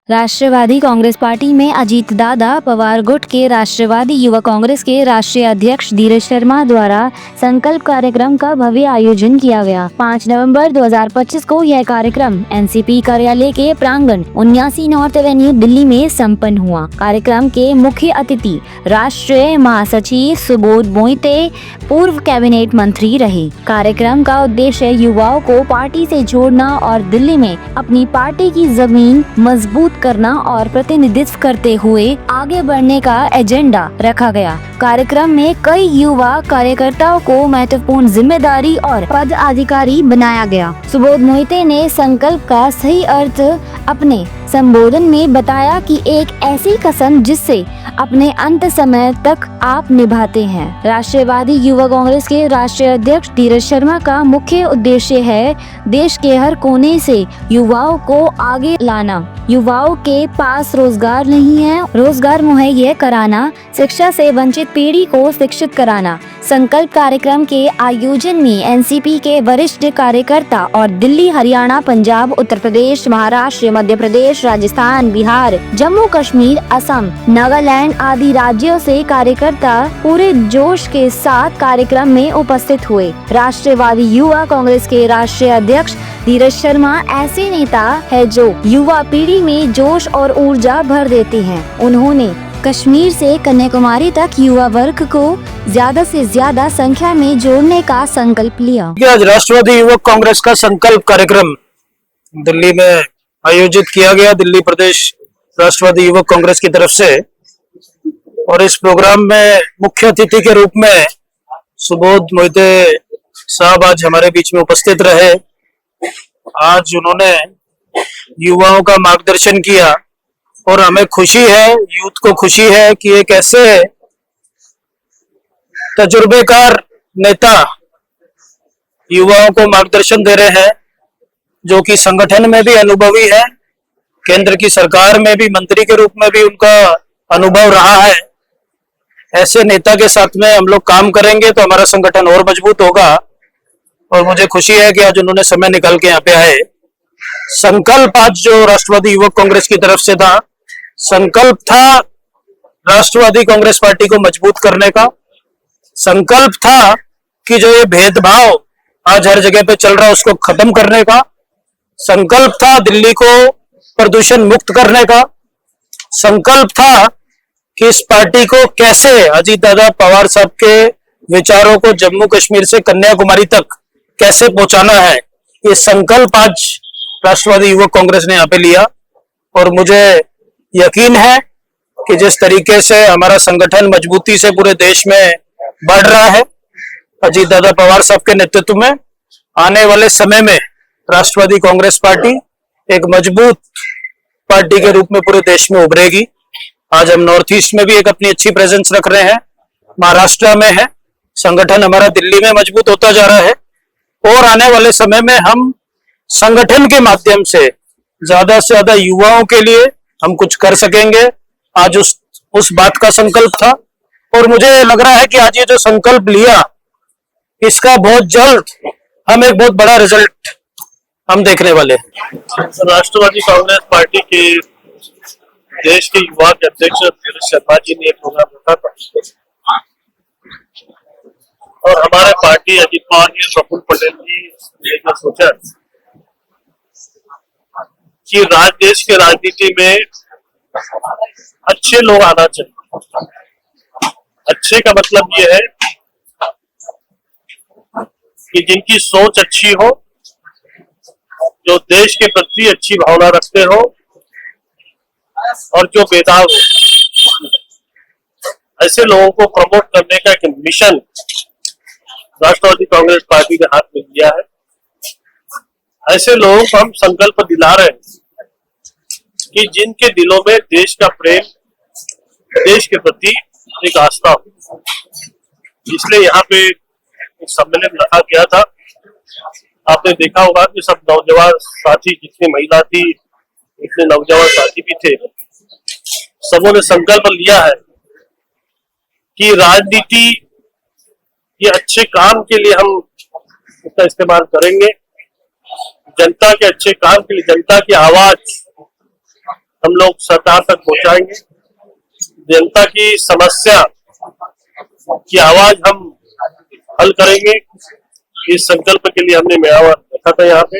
राष्ट्रवादी Congress party में अजीत दादा पवार गुट के राष्ट्रवादी युवा कांग्रेस के राष्ट्रीय अध्यक्ष धीरज शर्मा द्वारा संकल्प कार्यक्रम का भव्य आयोजन किया गया। 5 नवंबर 2025 को यह कार्यक्रम एनसीपी कार्यालय के प्रांगण 79 नॉर्थ एवेन्यू दिल्ली में संपन्न हुआ। कार्यक्रम के मुख्य अतिथि राष्ट्रीय महासचिव सुबोध मोहिते पूर्व कैबिनेट मंत्री रहे। कार्यक्रम का उद्देश्य युवाओं को पार्टी से जोड़ना और दिल्ली में अपनी पार्टी की जमीन मजबूत करना और प्रतिनिधित्व करते हुए आगे बढ़ने का एजेंडा रखा गया। कार्यक्रम में कई युवा कार्यकर्ताओं को महत्वपूर्ण जिम्मेदारी और पद अधिकारी बनाया गया। सुबोध मोहिते ने संकल्प का सही अर्थ अपने संबोधन में बताया कि एक ऐसी कसम जिससे अपने अंत समय तक आप निभाते हैं। राष्ट्रवादी युवा कांग्रेस के राष्ट्रीय अध्यक्ष धीरज शर्मा का मुख्य उद्देश्य है देश के हर कोने से युवाओं को आगे लाना। युवाओं के पास रोजगार नहीं है, रोजगार मुहैया कराना, शिक्षा से वंचित पीढ़ी को शिक्षित कराना। संकल्प कार्यक्रम के आयोजन में एनसीपी के वरिष्ठ कार्यकर्ता और दिल्ली, हरियाणा, पंजाब, उत्तर प्रदेश, महाराष्ट्र, मध्य प्रदेश, राजस्थान, बिहार, जम्मू कश्मीर, असम, नागालैंड आदि राज्यों से कार्यकर्ता पूरे जोश के साथ कार्यक्रम में उपस्थित हुए। राष्ट्रवादी युवा कांग्रेस के राष्ट्रीय अध्यक्ष धीरज शर्मा ऐसे नेता है जो युवा पीढ़ी में जोश और ऊर्जा भर देते हैं। उन्होंने कश्मीर से कन्याकुमारी तक युवा वर्ग को ज्यादा से ज्यादा संख्या में जोड़ने का संकल्प लिया। आज राष्ट्रवादी युवक कांग्रेस का संकल्प कार्यक्रम दिल्ली में आयोजित किया गया, दिल्ली प्रदेश राष्ट्रवादी युवक कांग्रेस की तरफ से। और इस प्रोग्राम में मुख्य अतिथि के रूप में सुबोध मोहिते साहब आज हमारे बीच में उपस्थित रहे। आज उन्होंने युवाओं का मार्गदर्शन किया और हमें खुशी है, यूथ को खुशी है कि एक ऐसे तजुर्बेकार नेता युवाओं को मार्गदर्शन दे रहे हैं जो कि संगठन में भी अनुभवी है, केंद्र की सरकार में भी मंत्री के रूप में भी उनका अनुभव रहा है। ऐसे नेता के साथ में हम लोग काम करेंगे तो हमारा संगठन और मजबूत होगा। और मुझे खुशी है कि आज उन्होंने समय निकाल के यहाँ पे आए। संकल्प आज जो राष्ट्रवादी युवक कांग्रेस की तरफ से था, संकल्प था राष्ट्रवादी कांग्रेस पार्टी को मजबूत करने का। संकल्प था कि जो ये भेदभाव आज हर जगह पे चल रहा है उसको खत्म करने का। संकल्प था दिल्ली को प्रदूषण मुक्त करने का। संकल्प था कि इस पार्टी को कैसे अजीत दादा पवार साहब के विचारों को जम्मू कश्मीर से कन्याकुमारी तक कैसे पहुंचाना है। ये संकल्प आज राष्ट्रवादी युवक कांग्रेस ने यहाँ पे लिया और मुझे यकीन है कि जिस तरीके से हमारा संगठन मजबूती से पूरे देश में बढ़ रहा है अजीत दादा पवार साहब के नेतृत्व में, आने वाले समय में राष्ट्रवादी कांग्रेस पार्टी एक मजबूत पार्टी के रूप में पूरे देश में उभरेगी। आज हम नॉर्थ ईस्ट में भी एक अपनी अच्छी प्रेजेंस रख रहे हैं, महाराष्ट्र में है, संगठन हमारा दिल्ली में मजबूत होता जा रहा है और आने वाले समय में हम संगठन के माध्यम से ज्यादा युवाओं के लिए हम कुछ कर सकेंगे। आज उस बात का संकल्प था और मुझे लग रहा है कि आज ये जो संकल्प लिया इसका बहुत जल्द हम एक बहुत बड़ा रिजल्ट हम देखने वाले हैं। राष्ट्रवादी कांग्रेस पार्टी के देश के युवा के अध्यक्ष धीरज शर्मा जी ने एक प्रोग्राम रखा था और हमारे पार्टी अजीत पवार जी, प्रफुल्ल पटेल जी ने जो सोचा कि देश के राजनीति में अच्छे लोग आना चाहिए। अच्छे का मतलब ये है कि जिनकी सोच अच्छी हो, जो देश के प्रति अच्छी भावना रखते हो और जो बेदाग हो, ऐसे लोगों को प्रमोट करने का एक मिशन राष्ट्रवादी कांग्रेस पार्टी के हाथ में दिया है। ऐसे लोगों को हम संकल्प दिला रहे हैं कि जिनके दिलों में देश का प्रेम, देश के प्रति एक आस्था हो। इसलिए यहाँ पे एक सम्मेलन रखा गया था। आपने देखा होगा कि सब नौजवान साथी, जितनी महिला थी इतने नौजवान साथी भी थे, सबों ने संकल्प लिया है कि राजनीति ये अच्छे काम के लिए हम इसका इस्तेमाल करेंगे। जनता के अच्छे काम के लिए, जनता की आवाज हम लोग सरकार तक पहुंचाएंगे। जनता की समस्या की आवाज हम हल करेंगे। इस संकल्प के लिए हमने मेळावा रखा था यहाँ पे,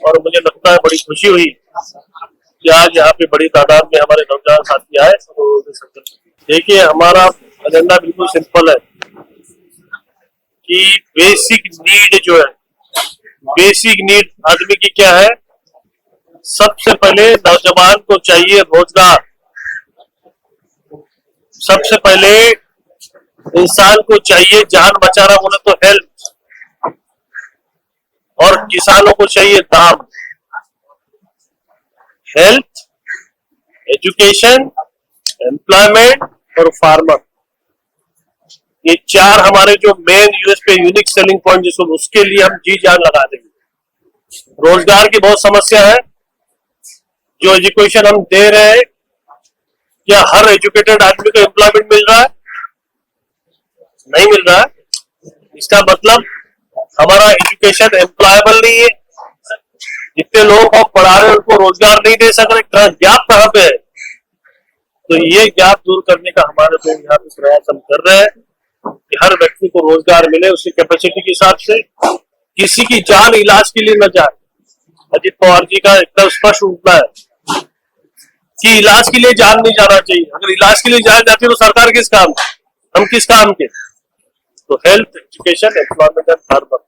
और मुझे लगता है बड़ी खुशी हुई कि आज यहाँ पे बड़ी तादाद में हमारे नौजवान साथी आए। देखिए, हमारा एजेंडा बिल्कुल सिंपल है कि बेसिक नीड जो है, बेसिक नीड आदमी की क्या है? सबसे पहले नौजवान को चाहिए रोजगार, सबसे पहले इंसान को चाहिए जान बचाना बोले तो हेल्थ, और किसानों को चाहिए दाम। हेल्थ, एजुकेशन, एम्प्लॉयमेंट और फार्मर, ये चार हमारे जो main USP unique selling point जिसको, उसके लिए हम जी जान लगा देंगे। रोजगार की बहुत समस्या है। जो एजुकेशन हम दे रहे हैं, क्या हर एजुकेटेड आदमी को एम्प्लॉयमेंट मिल रहा है? नहीं मिल रहा है। इसका मतलब हमारा एजुकेशन एम्प्लॉयबल नहीं है। जितने लोग हम पढ़ा रहे हैं उनको रोजगार नहीं दे सक रहे। गैप कहाँ पे है? तो ये गैप दूर करने का हमारे लोग यहाँ पे प्रयास हम कर रहे हैं कि हर व्यक्ति को रोजगार मिले उसकी कैपेसिटी के हिसाब से। किसी की जान इलाज के लिए न जाए। अजित पवार जी का एकदम स्पष्ट उठना है कि इलाज के लिए जान नहीं जाना चाहिए। अगर इलाज के लिए जान जाती तो सरकार किस काम, हम किस काम के? तो health, education, employment and farmer,